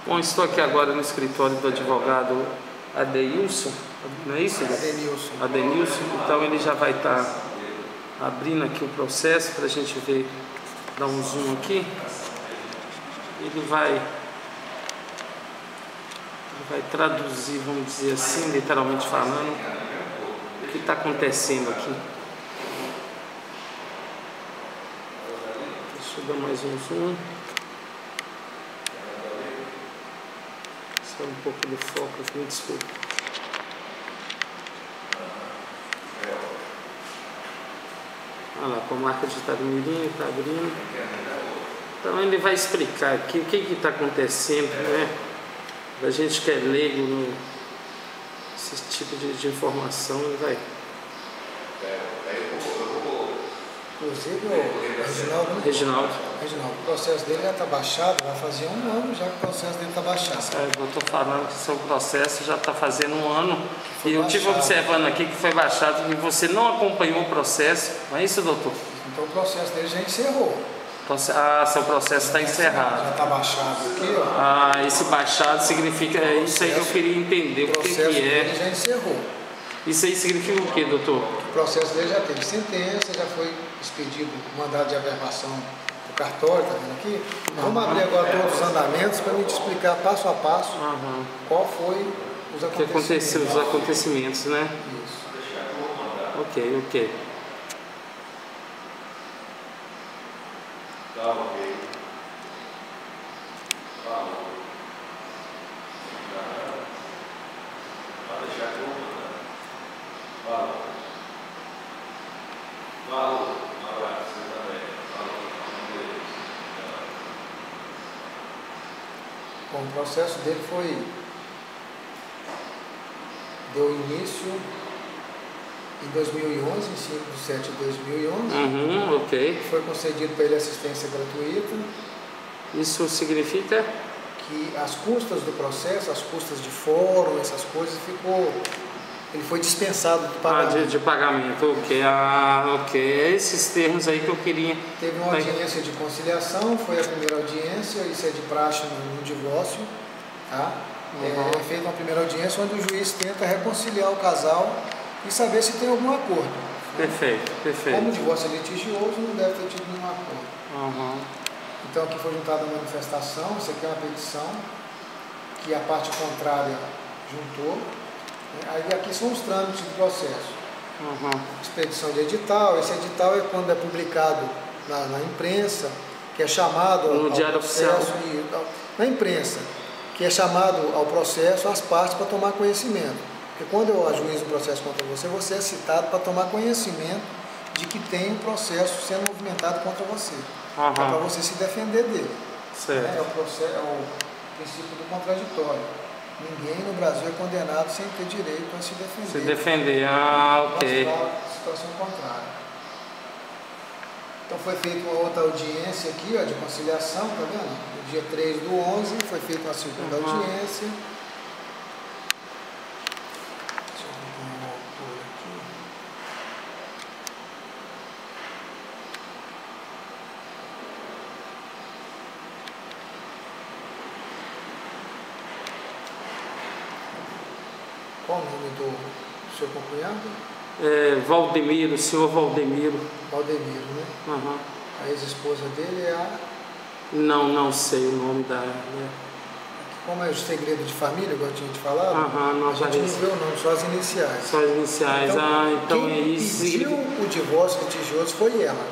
Bom, estou aqui agora no escritório do advogado Adenilson, não é isso? Adenilson. Adenilson, então ele já vai estar abrindo aqui o processo para a gente ver, dar um zoom aqui. Ele vai traduzir, vamos dizer assim, literalmente falando, o que está acontecendo aqui. Deixa eu dar mais um zoom. Só um pouco do foco aqui, me desculpa. Olha lá, com a marca de Tarmirinho, está abrindo. Então ele vai explicar aqui o que está acontecendo, né? A gente que é leigo nesse tipo de informação, ele vai. Inclusive o Reginaldo, o processo dele já está baixado, vai fazer um ano já que o processo dele está baixado. Eu estou falando que seu processo já está fazendo um ano e eu estive baixado. observando aqui que foi baixado e você não acompanhou o processo, não é isso, doutor? Então o processo dele já encerrou. Seu processo está encerrado. Já está baixado aqui, ó. Ah, esse baixado significa, é isso aí que eu queria entender, o que dele já encerrou. Isso aí significa o que, doutor? O processo dele já teve sentença, já foi expedido mandado de averbação do cartório, tá vendo aqui? Vamos abrir agora todos os andamentos para me te explicar passo a passo qual foi os acontecimentos. O que aconteceu, os acontecimentos, né? Isso. Ok. Bom, o processo dele deu início em 2011, em 5 de 7 de 2011. Foi concedido para ele assistência gratuita. Isso significa? Que as custas do processo, as custas de fórum, essas coisas, ele foi dispensado do pagamento. De pagamento, ok. Esses termos aí que eu queria. Teve uma audiência de conciliação, foi a primeira audiência, isso é de praxe no divórcio, tá? É feita uma primeira audiência onde o juiz tenta reconciliar o casal e saber se tem algum acordo. Perfeito. Como o divórcio é litigioso, não deve ter tido nenhum acordo. Então aqui foi juntada a manifestação, isso aqui é uma petição que a parte contrária juntou. Aí aqui são os trâmites do processo. Expedição de edital. Esse edital é quando é publicado na imprensa, que é chamado no Diário Oficial. Na imprensa, que é chamado ao processo as partes para tomar conhecimento. Porque quando eu ajuizo o processo contra você, você é citado para tomar conhecimento de que tem um processo sendo movimentado contra você. Para você se defender dele. Certo. É o princípio do contraditório. Ninguém no Brasil é condenado sem ter direito a se defender. Se defender, ok. Situação contrária. Então foi feita uma outra audiência aqui, ó, de conciliação, tá vendo? No dia 3 do 11 foi feita uma segunda audiência. Deixa eu ver como é o autor aqui. Qual o nome do seu concunhado? Valdemiro, senhor Valdemiro. Valdemiro, né? A ex-esposa dele é a... Não sei o nome da... Como é o segredo de família, igual eu tinha te falado, não a gente não vê o nome, só as iniciais. Só as iniciais, então é isso. Quem pediu o divórcio litigioso foi ela.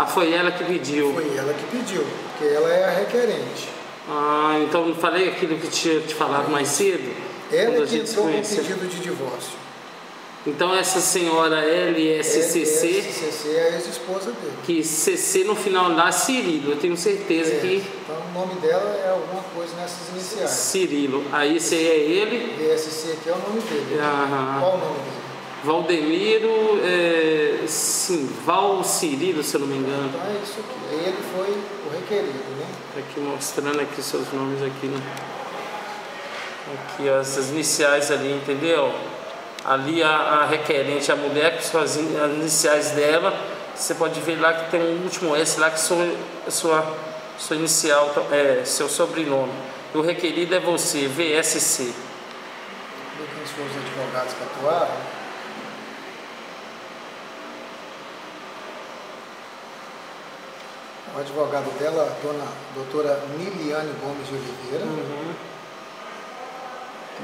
Foi ela que pediu. Foi ela que pediu, porque ela é a requerente. Então não falei aquilo que tinha te falado mais cedo? Ela que entrou com o pedido de divórcio. Então essa senhora LSCC... LSCC é a ex-esposa dele. Que CC no final dá Cirilo, eu tenho certeza que... Então o nome dela é alguma coisa nessas iniciais. Cirilo. Aí esse aí é ele? DSC aqui é o nome dele. Qual o nome dele? Valdemiro, Val Cirilo, se eu não me engano. Então é isso aqui. Ele foi o requerido, né? Aqui mostrando aqui seus nomes aqui, né? Aqui, ó, essas iniciais ali, entendeu? Ali a requerente, a mulher, com as iniciais dela, você pode ver lá que tem um último S lá que sua inicial, seu sobrenome. E o requerido é você, VSC. Quem foram os advogados que atuaram? O advogado dela, a doutora Miliane Gomes de Oliveira.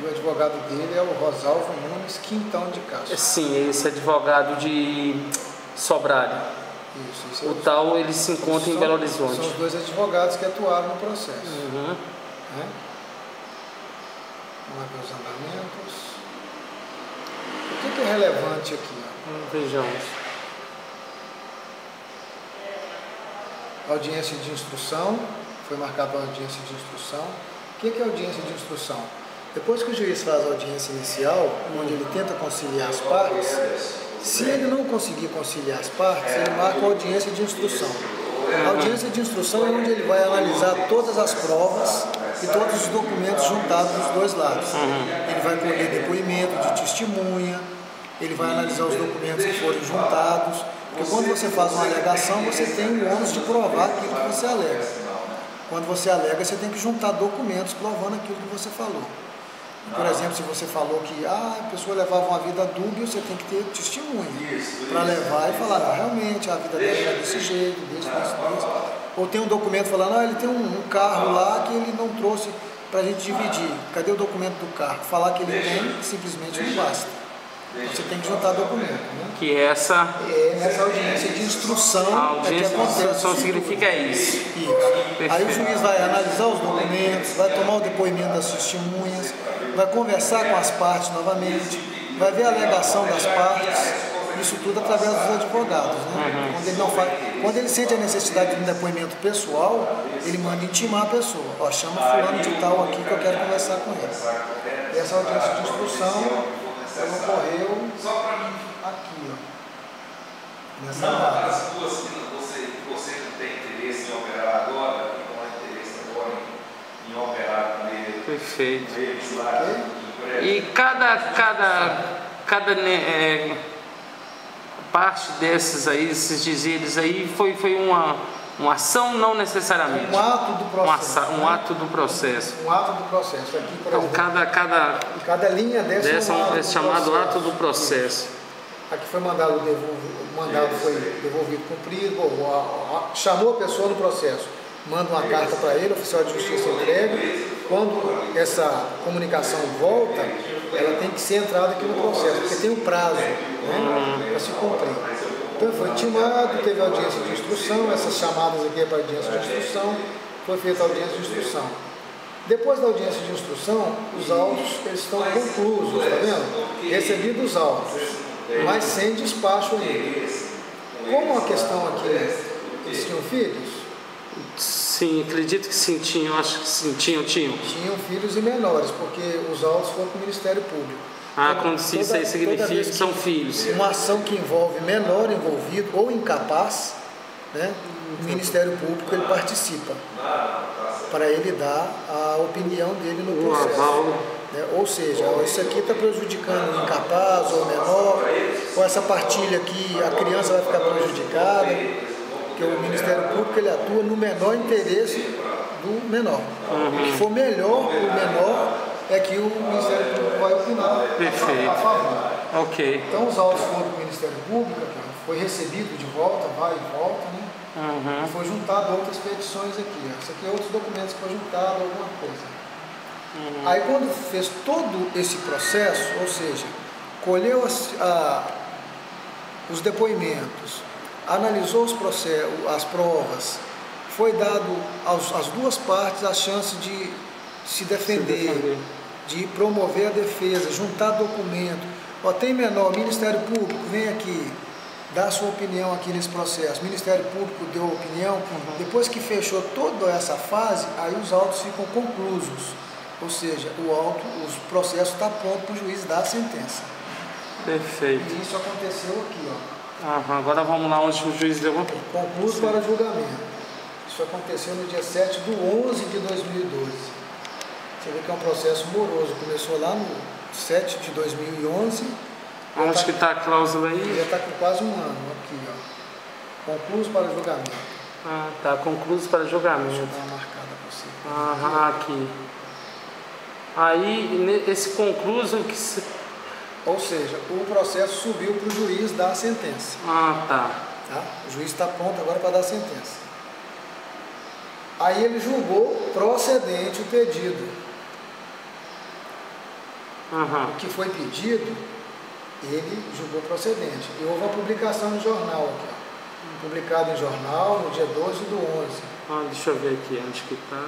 E o advogado dele é o Rosalvo Nunes Quintão de Castro. Sim, esse advogado de Sobralho. Isso o tal ele se encontra em Belo Horizonte. São os dois advogados que atuaram no processo. Né? Vamos ver os andamentos. O que é relevante aqui? Vejamos. Audiência de instrução. Foi marcada a audiência de instrução. O que é audiência de instrução? Depois que o juiz faz a audiência inicial, onde ele tenta conciliar as partes, se ele não conseguir conciliar as partes, ele marca a audiência de instrução. A audiência de instrução é onde ele vai analisar todas as provas e todos os documentos juntados dos dois lados. Ele vai colher depoimento de testemunha, ele vai analisar os documentos que foram juntados, porque quando você faz uma alegação, você tem o ônus de provar aquilo que você alega. Quando você alega, você tem que juntar documentos provando aquilo que você falou. Por exemplo, se você falou que a pessoa levava uma vida dúbia, você tem que ter testemunha para levar e falar, realmente a vida dela era desse jeito, desse. Ou tem um documento falando, ele tem um carro lá que ele não trouxe para a gente dividir. Cadê o documento do carro? Falar que ele tem, simplesmente não basta. Então, você tem que juntar documento. Né? Que essa audiência de instrução. A audiência de instrução significa isso. Aí o juiz vai analisar os documentos, vai tomar o depoimento das testemunhas, vai conversar com as partes novamente, vai ver a alegação das partes, isso tudo através dos advogados. Né? Quando ele sente a necessidade de um depoimento pessoal, ele manda intimar a pessoa. Chama fulano de tal aqui que eu quero conversar com ele. E essa audiência de instrução ocorreu aqui, nessa data. As duas que você não tem interesse em operar agora, que não há interesse agora em operar com ele. Perfeito. E cada parte desses aí, esses dizeres aí, foi uma ação, não necessariamente. Um ato do processo. Um ato do processo. Um ato do processo. Aqui, por então, exemplo, cada linha dessa é chamado ato do processo. Aqui foi o mandado foi devolvido, cumprido, chamou a pessoa no processo, manda uma carta para ele, o oficial de justiça entrega. Quando essa comunicação volta, ela tem que ser entrada aqui no processo, porque tem um prazo, né, para se cumprir. Então foi intimado, teve audiência de instrução, essas chamadas aqui é para audiência de instrução, foi feita a audiência de instrução. Depois da audiência de instrução, os autos eles estão conclusos, está vendo? Recebidos os autos, mas sem despacho ainda. Como a questão aqui, eles tinham filhos? Sim, acredito que sim, tinham, acho que sim, tinham. Tinham filhos e menores, porque os autos foram para o Ministério Público. Quando isso aí significa que são filhos. Uma ação que envolve menor envolvido ou incapaz, né, o Ministério Público ele participa, para ele dar a opinião dele no processo. Ou seja, isso aqui está prejudicando o incapaz ou o menor, ou essa partilha aqui, a criança vai ficar prejudicada, porque o Ministério Público ele atua no menor interesse do menor. O que for melhor para o menor é que o Ministério Público vai opinar a favor. Ok. Então os autos foram para o Ministério Público, foi recebido de volta, vai e volta, né? E foi juntado outras petições aqui. Isso aqui é outros documentos que foi juntado, alguma coisa. Aí quando fez todo esse processo, ou seja, colheu os depoimentos, analisou os processos, as provas, foi dado às duas partes a chance de se defender, de promover a defesa, juntar documento. Tem menor, Ministério Público, vem aqui, dá a sua opinião aqui nesse processo. O Ministério Público deu a opinião. Depois que fechou toda essa fase, aí os autos ficam conclusos. Ou seja, o processo está pronto para o juiz dar a sentença. Perfeito. E isso aconteceu aqui, agora vamos lá onde o juiz deu. Concluso para julgamento. Isso aconteceu no dia 7 de 11 de 2012. Você vê que é um processo moroso. Começou lá no 7 de 2011. Onde que está a cláusula aí? Já está com quase um ano aqui, Concluso para julgamento. Tá concluso para julgamento. Deixa eu dar uma marcada para você. Aqui. Aí, esse concluso que... Ou seja, o processo subiu para o juiz dar a sentença. Ah, tá. O juiz está pronto agora para dar a sentença. Aí ele julgou procedente o pedido. O que foi pedido, ele julgou procedente. E houve a publicação no jornal aqui. Publicado em jornal no dia 12 do 11. Deixa eu ver aqui, onde que está.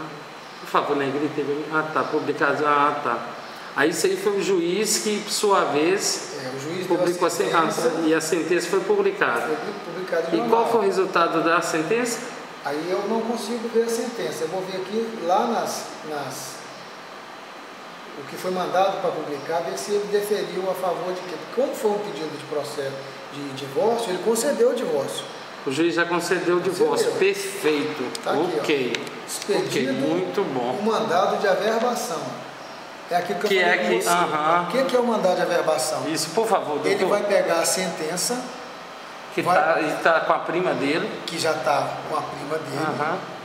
Por favor, negrita. Tá, publicado. Tá. Aí isso aí foi o juiz que, por sua vez, o juiz publicou a sentença. E a sentença foi publicada. Foi publicada em jornal. E qual foi o resultado da sentença? Aí eu não consigo ver a sentença. Eu vou ver aqui lá o que foi mandado para publicar, ver se ele deferiu a favor de quê? Porque como foi um pedido de processo de divórcio, ele concedeu o divórcio. O juiz já concedeu o divórcio. Perfeito. Tá aqui, ok. Expedido, muito bom. O mandado de averbação. É aquilo que eu falei com você. O que é o mandado de averbação? Isso, por favor, doutor. Ele vai pegar a sentença, que está com a prima dele. Que já está com a prima dele.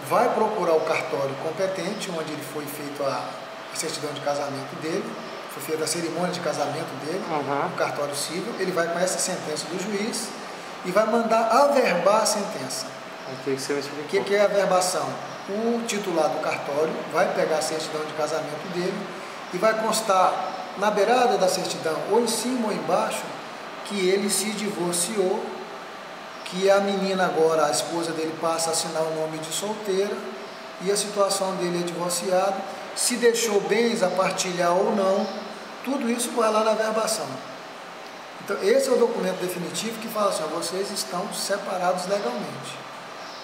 Vai procurar o cartório competente, onde ele foi feito a certidão de casamento dele, foi feita a cerimônia de casamento dele, no cartório civil. Ele vai com essa sentença do juiz e vai mandar averbar a sentença. O que é a averbação? O titular do cartório vai pegar a certidão de casamento dele e vai constar na beirada da certidão, ou em cima ou embaixo, que ele se divorciou, que a menina agora, a esposa dele, passa a assinar o nome de solteira e a situação dele é divorciado, se deixou bens a partilhar ou não, tudo isso vai lá na averbação. Então esse é o documento definitivo que fala assim, vocês estão separados legalmente.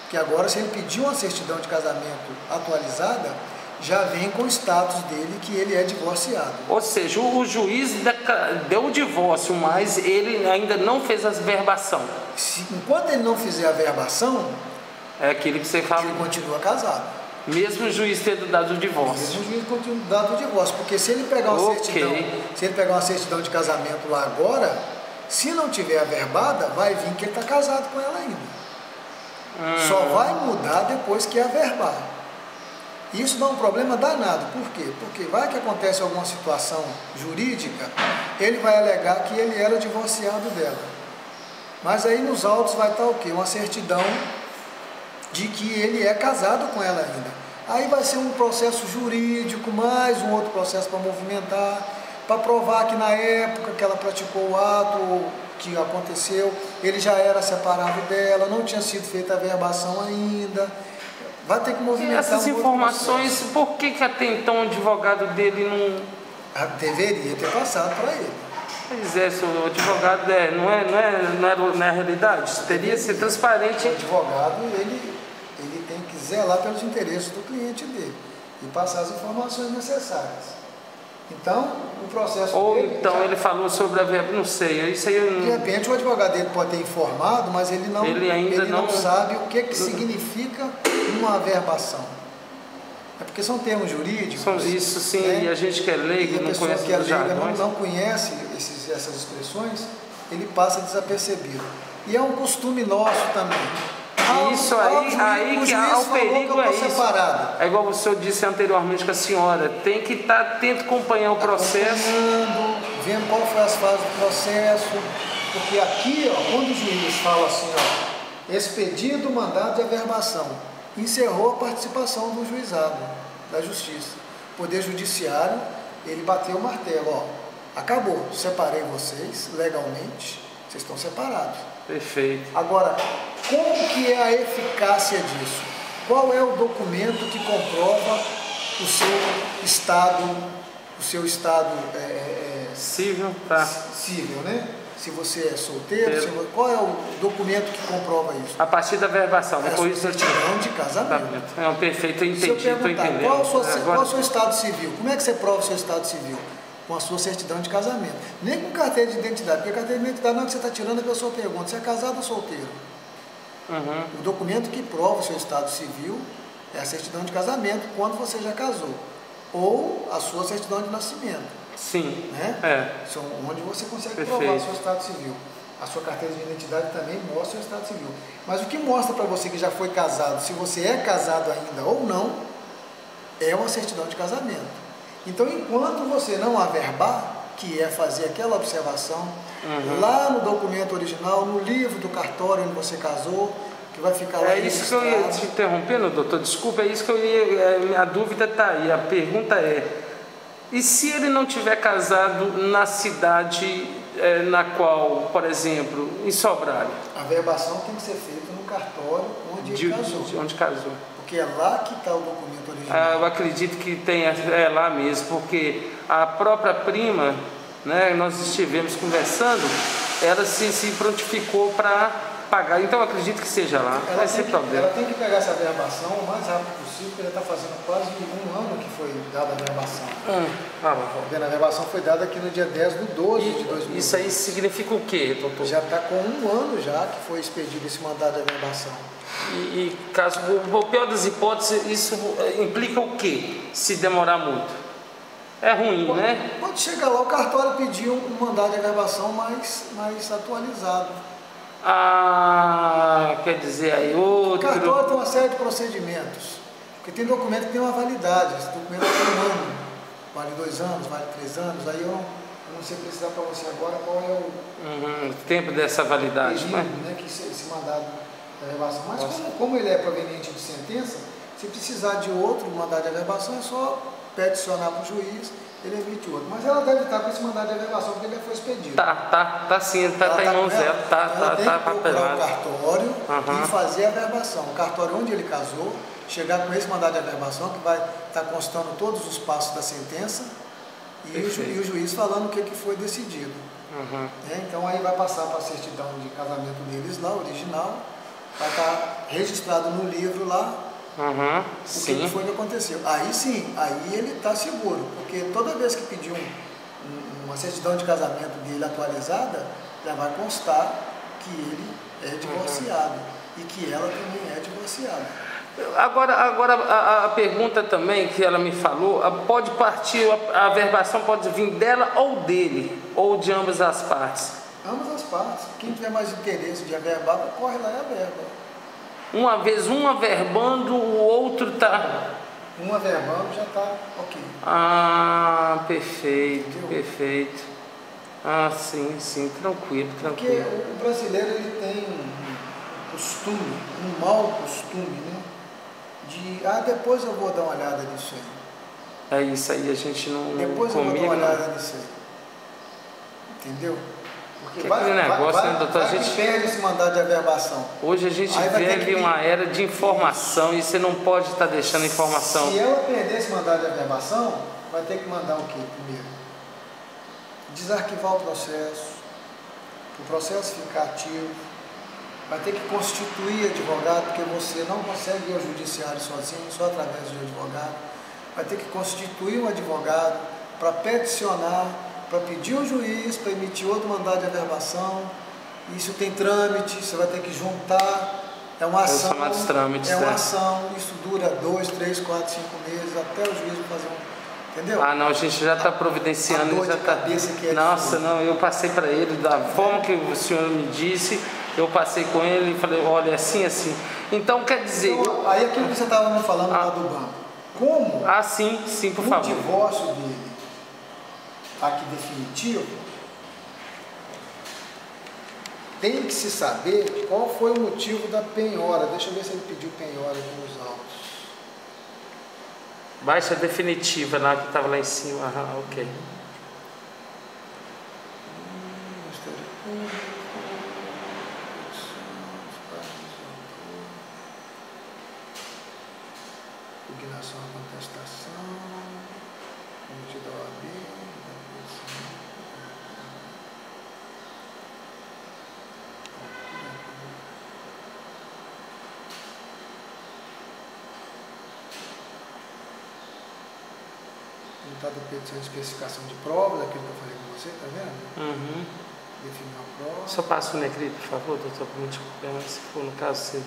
Que agora, se ele pedir uma certidão de casamento atualizada, já vem com o status dele que ele é divorciado. Ou seja, o juiz deu o divórcio, mas ele ainda não fez a averbação. Enquanto ele não fizer a averbação, é aquilo que você fala. Ele continua casado. Mesmo o juiz tendo dado o divórcio. Mesmo o juiz continua dado o divórcio, porque se ele pegar uma certidão de casamento lá agora, se não tiver averbada, vai vir que ele está casado com ela ainda. Só vai mudar depois que averbar. Isso dá um problema danado. Por quê? Porque vai que acontece alguma situação jurídica, ele vai alegar que ele era divorciado dela. Mas aí nos autos vai estar o quê? Uma certidão de que ele é casado com ela ainda. Aí vai ser um processo jurídico, mais um outro processo para movimentar, para provar que na época que ela praticou o ato que aconteceu, ele já era separado dela, não tinha sido feita a averbação ainda. Vai ter que movimentar. E essas informações, por que até então o advogado dele não... Deveria ter passado para ele. Pois é, o advogado não é a realidade. Teria que ser transparente. O advogado, ele tem que zelar pelos interesses do cliente dele e passar as informações necessárias. Então, o processo Ou dele, então ele falou sobre a verba, não sei, isso aí eu não... De repente o advogado dele pode ter informado, mas ele não sabe o que significa uma averbação. É porque são termos jurídicos. Isso sim, né? E a gente que é leigo, não conhece os jargões. Não conhece essas expressões, ele passa desapercebido. E é um costume nosso também. Isso aí que há o perigo é isso. Separado. É igual o senhor disse anteriormente com a senhora, tem que estar atento, acompanhar o processo. Vendo qual foi as fases do processo, porque aqui, quando o juiz fala assim, expedido o mandado de averbação, encerrou a participação do juizado, da justiça. O Poder Judiciário, ele bateu o martelo, acabou, separei vocês legalmente, vocês estão separados. Perfeito. Agora, como que é a eficácia disso? Qual é o documento que comprova o seu estado civil, tá? Civil, né? Se você é solteiro, qual é o documento que comprova isso? A partir da averbação, depois a certidão de casamento. É um perfeito, eu entendi, estou entendendo. Qual é o seu estado civil? Como é que você prova o seu estado civil? Com a sua certidão de casamento. Nem com carteira de identidade, porque a carteira de identidade não é que você está tirando, a pessoa pergunta, você é casado ou solteiro? O documento que prova o seu estado civil é a certidão de casamento, quando você já casou. Ou a sua certidão de nascimento. Sim. Né? São onde você consegue provar o seu estado civil. A sua carteira de identidade também mostra o seu estado civil. Mas o que mostra para você que já foi casado, se você é casado ainda ou não, é uma certidão de casamento. Então, enquanto você não averbar, que é fazer aquela observação, lá no documento original, no livro do cartório onde você casou, que vai ficar lá registrado. É isso que eu ia te interrompendo, doutor, desculpa, é isso que eu ia, minha dúvida está aí, a pergunta é, e se ele não tiver casado na cidade na qual, por exemplo, em Sobralho? A verbação tem que ser feita no cartório onde ele casou. Onde casou. Porque é lá que está o documento original. Eu acredito que tenha, lá mesmo, porque a própria prima, né, nós estivemos conversando, ela se prontificou para pagar, então eu acredito que seja lá, vai ser problema. Ela tem que pegar essa verbação o mais rápido possível, porque ela está fazendo quase 1 ano que foi dada a verbação. A verbação foi dada aqui no dia 10 de 12 de 2020. Isso aí significa o quê, doutor? Já está com 1 ano já que foi expedido esse mandado de verbação. E caso, o pior das hipóteses, isso implica o quê? Se demorar muito? É ruim, né? Pode chegar lá, o cartório pedir um mandado de verbação mais atualizado. Quer dizer, aí outro... O cartório tem uma série de procedimentos, porque tem documento que tem uma validade, esse documento tem 1 ano, vale 2 anos, vale 3 anos, aí eu não sei precisar para você agora qual é o tempo dessa validade, período, né, que esse mandado de verbação. Mas como ele é proveniente de sentença, se precisar de outro mandado de verbação, é só peticionar para o juiz, ele emite outro. Mas ela deve estar com esse mandado de verbação porque ele já foi expedido. Tá sim, tá em mãos dela, ela tem que procurar o papelado. cartório e fazer a verbação. O cartório onde ele casou, chegar com esse mandado de verbação, que vai estar constando todos os passos da sentença, e o juiz falando o que foi decidido. Então aí vai passar para a certidão de casamento deles lá, original, vai estar registrado no livro lá, o que foi que aconteceu. Aí sim, aí ele está seguro, porque toda vez que pedir uma certidão de casamento dele atualizada, já vai constar que ele é divorciado e que ela também é divorciada. Agora a pergunta também que ela me falou, pode partir, a verbação pode vir dela ou dele, ou de ambas as partes? Ambas as partes. Quem tiver mais interesse de averbar, corre lá e averba. Uma vez um averbando, o outro está... Um averbando já está ok. Perfeito, entendeu? Perfeito. Sim, tranquilo. Porque o brasileiro ele tem um costume, um mau costume, né? De, depois eu vou dar uma olhada nisso aí. É isso aí, a gente não... Depois eu vou dar uma olhada nisso aí. Entendeu? Porque doutor, a gente perde esse mandado de averbação. Hoje a gente vive uma era de informação e você não pode estar deixando informação. Se ela perder esse mandado de averbação, vai ter que mandar o quê primeiro? Desarquivar o processo ficar ativo, vai ter que constituir advogado, porque você não consegue ir ao judiciário sozinho, só através de um advogado. Vai ter que constituir um advogado para peticionar, para pedir ao juiz, para emitir outro mandado de averbação. Isso tem trâmite, você vai ter que juntar, é uma ação. São chamados trâmites, é uma ação, isso dura 2, 3, 4, 5 meses, até o juiz fazer entendeu? Não, a gente já está providenciando. A dor de cabeça que é Nossa, não, eu passei para ele, da forma que o senhor me disse, eu passei com ele e falei, olha, assim. Então, quer dizer... Então, aí aquilo que você estava me falando lá do banco, como sim, por favor. O divórcio dele aqui definitivo, tem que se saber qual foi o motivo da penhora. Deixa eu ver se ele pediu penhora aqui nos autos. Baixa definitiva lá que estava lá em cima. Ok. Impugnação à contestação, cometido ao AB, Resultado da petição de especificação de prova, daquilo que eu falei com você, tá vendo? Definir a prova. Só passa o negrito, por favor, doutor, por muito bem, mas se for no caso, se...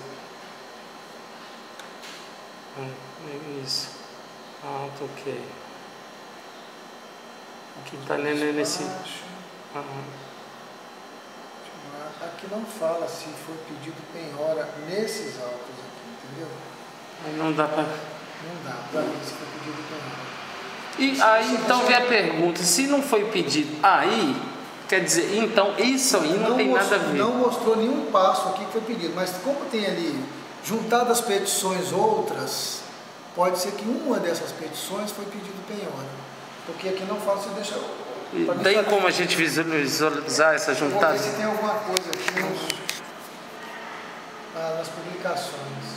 Isso. Ok. Aqui está nesse... Aqui não fala se foi pedido penhora nesses autos aqui, entendeu? Não dá para... Não dá para ver se foi pedido penhora. E aí então vem a pergunta, se não foi pedido aí, quer dizer, então isso aí não tem nada a ver. Não mostrou nenhum passo aqui que foi pedido, mas como tem ali, juntadas petições outras, pode ser que uma dessas petições foi pedido penhora, porque aqui não fala se deixa... Tem como a gente visualizar essa juntada? Vou ver se tem alguma coisa aqui nas publicações.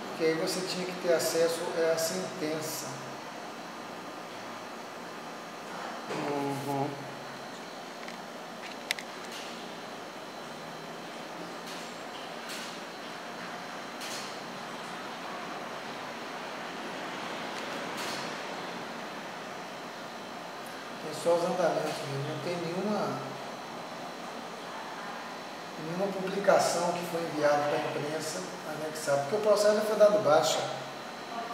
Porque aí você tinha que ter acesso à sentença. Uhum. Tem só os andamentos mesmo, não tem nenhuma publicação que foi enviada para a imprensa anexada, porque o processo já foi dado baixa,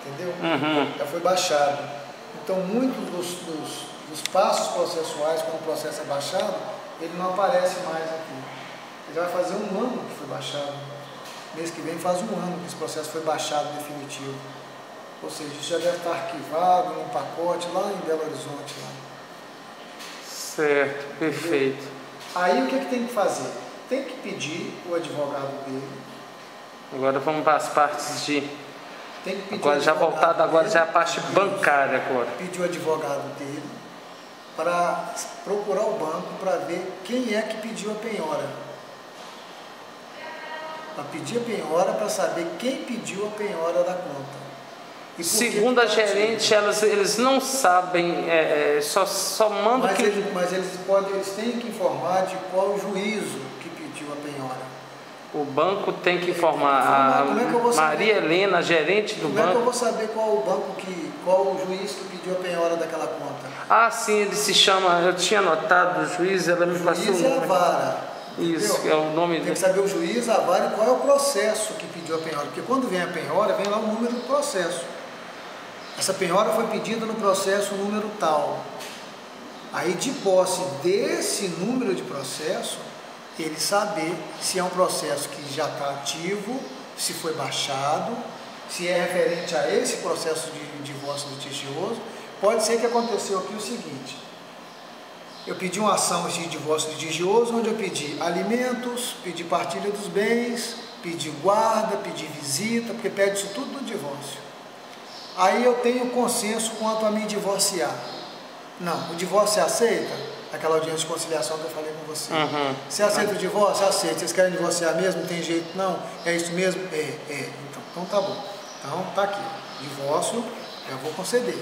entendeu? Uhum. Já foi baixado. Então, muitos dos passos processuais, quando o processo é baixado, ele não aparece mais aqui. Ele vai fazer um ano que foi baixado. Mês que vem faz um ano que esse processo foi baixado definitivo. Ou seja, isso já deve estar arquivado em um pacote lá em Belo Horizonte. Lá. Certo, perfeito. Aí o que tem que fazer? Tem que pedir o advogado dele. Agora vamos para as partes de... Tem que pedir agora já voltado, agora já é a parte bancária agora. Pedir o advogado dele para procurar o banco para ver quem é que pediu a penhora. Para pedir a penhora para saber quem pediu a penhora da conta. Segundo a gerente, eles não sabem, só mandam que... Mas eles têm que informar de qual juízo que pediu a penhora. O banco tem que informar a Maria Helena, gerente do banco. Como é que eu vou saber qual o juiz que pediu a penhora daquela conta? Ah, sim, ele se chama, eu tinha anotado o juiz, ela me passou o nome. O juiz é a vara. Isso, entendeu? é o nome dele. Tem que saber o juiz, a vara e qual é o processo que pediu a penhora. Porque quando vem a penhora, vem lá o número do processo. Essa penhora foi pedida no processo número tal. Aí, de posse desse número de processo, ele saber se é um processo que já está ativo, se foi baixado, se é referente a esse processo de divórcio litigioso. Pode ser que aconteceu aqui o seguinte: eu pedi uma ação de divórcio litigioso, onde eu pedi alimentos, pedi partilha dos bens, pedi guarda, pedi visita, porque pede isso tudo no divórcio. Aí eu tenho consenso quanto a me divorciar. Não, o divórcio você aceita? Aquela audiência de conciliação que eu falei com você. Uhum. Você aceita o divórcio? Aceita. Vocês querem divorciar mesmo? Não tem jeito não? É isso mesmo? Então tá bom. Então tá aqui. Divórcio eu vou conceder.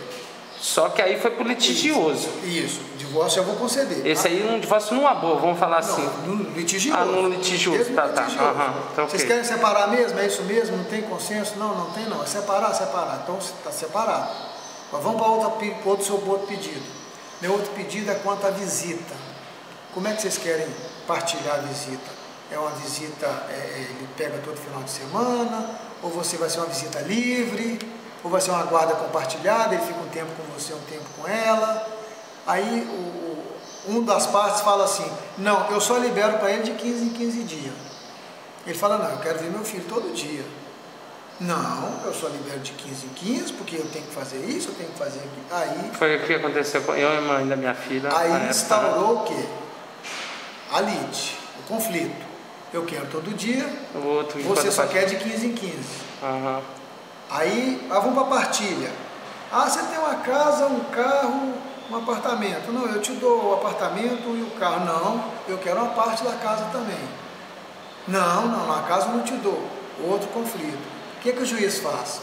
Só que aí foi pro litigioso. Isso. Divórcio eu vou conceder. Esse aí um divórcio numa boa, vamos falar assim. Não, no litigioso. Ah, no litigioso, tá. Litigioso. Uhum. Então, vocês querem separar mesmo? É isso mesmo? Não tem consenso? Não tem não. É separar. Então está separado. Mas vamos para outro pedido. Meu outro pedido é quanto à visita. Como é que vocês querem partilhar a visita? É uma visita, ele pega todo final de semana? Ou vai ser uma visita livre? Ou vai ser uma guarda compartilhada, ele fica um tempo com você, um tempo com ela? Aí um das partes fala assim: não, eu só libero para ele de 15 em 15 dias. Ele fala: não, eu quero ver meu filho todo dia. Não, eu só libero de 15 em 15, porque eu tenho que fazer isso, eu tenho que fazer aquilo. Aí, foi o que aconteceu com eu e a mãe da minha filha. Aí instaurou o quê? A lite, o conflito. Eu quero todo dia, você só quer de 15 em 15. Uhum. Aí, vamos para a partilha. Você tem uma casa, um carro, um apartamento. Não, eu te dou o apartamento e o carro. Não, eu quero uma parte da casa também. Não, a casa eu não te dou. Outro conflito. O que o juiz faz?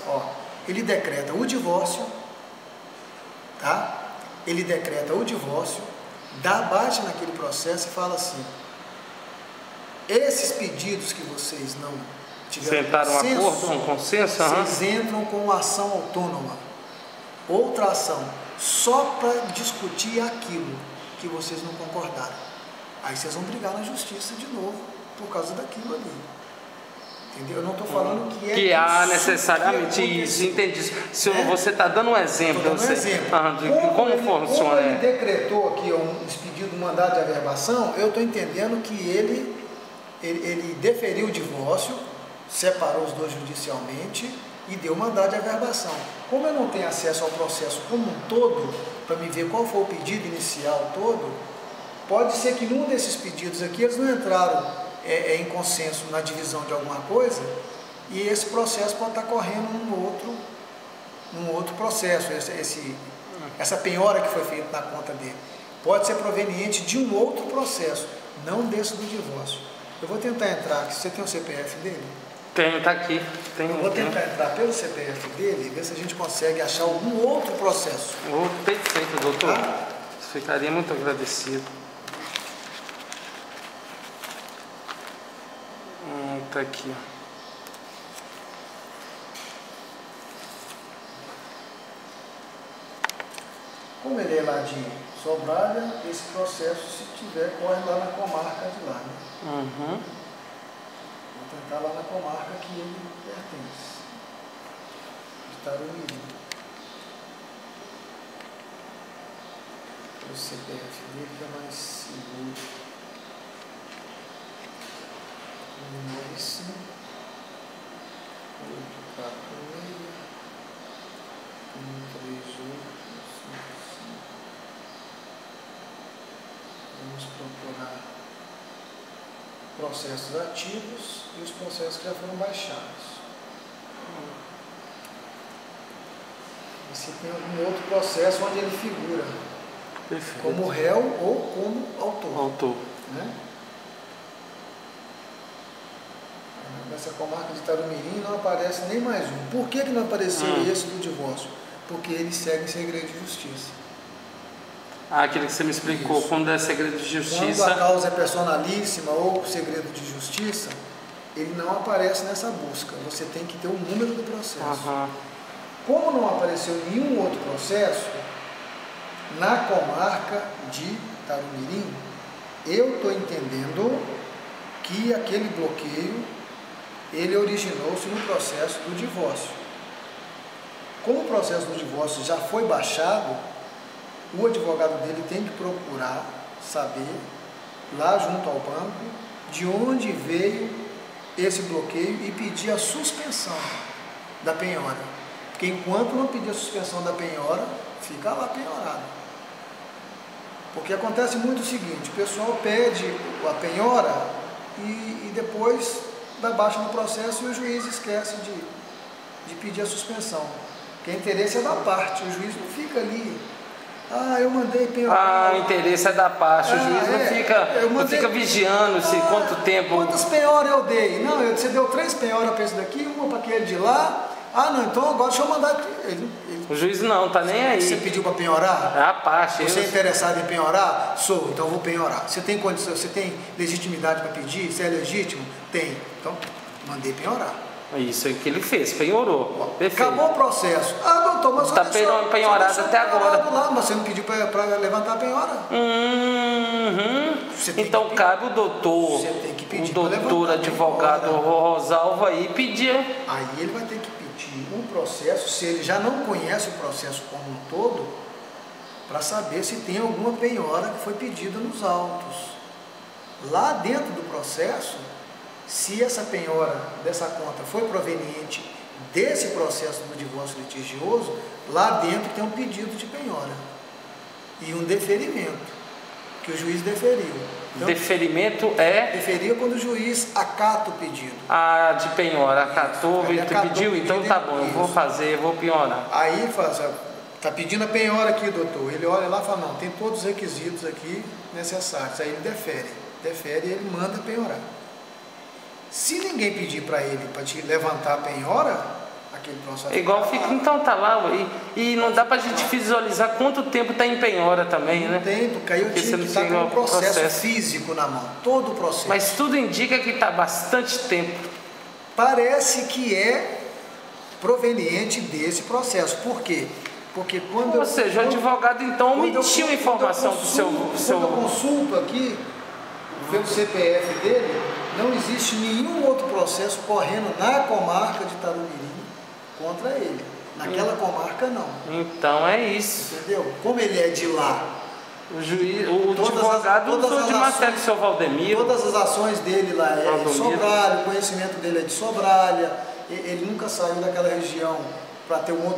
Ele decreta o divórcio, tá? Ele decreta o divórcio, dá baixa naquele processo e fala assim: esses pedidos que vocês não tiveram um consenso, vocês entram com uma ação autônoma, outra ação, só para discutir aquilo que vocês não concordaram. Aí vocês vão brigar na justiça de novo por causa daquilo ali. Entendeu? Eu não estou falando que há necessariamente isso, entendi. Se você está dando um exemplo, como funciona. Como ele decretou aqui um expedido, um mandado de averbação, eu estou entendendo que ele deferiu o divórcio, separou os dois judicialmente, e deu mandado de averbação. Como eu não tenho acesso ao processo como um todo, para me ver qual foi o pedido inicial todo, pode ser que num desses pedidos aqui eles não entraram em consenso na divisão de alguma coisa, e esse processo pode estar correndo num outro processo, essa penhora que foi feita na conta dele. Pode ser proveniente de um outro processo, não desse do divórcio. Eu vou tentar entrar aqui. Você tem o CPF dele? Tenho, tá aqui. Eu vou tentar entrar pelo CPF dele e ver se a gente consegue achar algum outro processo. Perfeito, doutor. Tá? Ficaria muito agradecido. Tá aqui, ó. Como ele é lá de Sobralha, esse processo, se tiver, corre lá na comarca de lá, né? Uhum. Vou tentar lá na comarca que ele pertence, de Tarumiri. O CPF dele que é mais seguro. 95 846 138. Vamos procurar processos ativos e os processos que já foram baixados. E se tem algum outro processo onde ele figura. Perfeito. Como réu ou como autor. Né? Nessa comarca de Tarumiri não aparece nem mais um. Por que não apareceu esse do divórcio? Porque ele segue em segredo de justiça. Aquele que você me explicou, isso. Quando é segredo de justiça. Quando a causa é personalíssima ou segredo de justiça, ele não aparece nessa busca. Você tem que ter o número do processo. Uhum. Como não apareceu nenhum outro processo, na comarca de Tarumiri, eu estou entendendo que aquele bloqueio ele originou-se no processo do divórcio. Como o processo do divórcio já foi baixado, o advogado dele tem que procurar saber, lá junto ao banco, de onde veio esse bloqueio e pedir a suspensão da penhora. Porque enquanto não pedir a suspensão da penhora, fica lá penhorado. Porque acontece muito o seguinte, o pessoal pede a penhora e depois dá baixa no processo e o juiz esquece de pedir a suspensão. Porque o interesse é da parte, o juiz não fica ali. Eu mandei penhorar. O interesse é da parte, o juiz não fica vigiando se quanto tempo. Quantas penhoras eu dei? Não, você deu 3 penhoras para esse daqui, uma para aquele de lá. Não, então agora deixa eu mandar. O juiz não, tá nem aí. Você pediu para penhorar? É a parte. Você é interessado em penhorar? Sou, então eu vou penhorar. Você tem condição, você tem legitimidade para pedir? Você é legítimo? Tem. Então, mandei penhorar. Isso é o que ele fez, penhorou. Perfeito. Acabou o processo. Doutor, mas está penhorado até agora. Lá, mas você não pediu para levantar a penhora. Então cabe o doutor, advogado Rosalvo aí pedir. Aí ele vai ter que pedir um processo, se ele já não conhece o processo como um todo, para saber se tem alguma penhora que foi pedida nos autos. Lá dentro do processo, se essa penhora dessa conta foi proveniente desse processo do divórcio litigioso, lá dentro tem um pedido de penhora e um deferimento, que o juiz deferiu. Então, deferimento é? Deferia quando o juiz acata o pedido. De penhora, acatou, pediu, então tá bom, eu vou fazer, eu vou penhorar. Aí está pedindo a penhora aqui, doutor. Ele olha lá e fala, não, tem todos os requisitos aqui necessários. Aí ele defere e ele manda penhorar. Se ninguém pedir para ele para te levantar a penhora, aquele processo... Igual fica, então tá lá, e não dá para a gente visualizar quanto tempo está em penhora também, né? Não tem, porque aí eu tinha que estar com um processo físico na mão, todo o processo. Mas tudo indica que está bastante tempo. Parece que é proveniente desse processo. Por quê? Porque quando... Ou seja, o advogado então omitiu informação do seu... Quando eu consulto aqui, pelo CPF dele, não existe nenhum outro processo correndo na comarca de Tarumiri contra ele. Naquela comarca não. Então é isso. Entendeu? Como ele é de lá. O advogado usou de matéria do seu Valdemiro. Todas as ações dele lá é de Sobralha, o conhecimento dele é de Sobralha. ele nunca saiu daquela região para ter um outro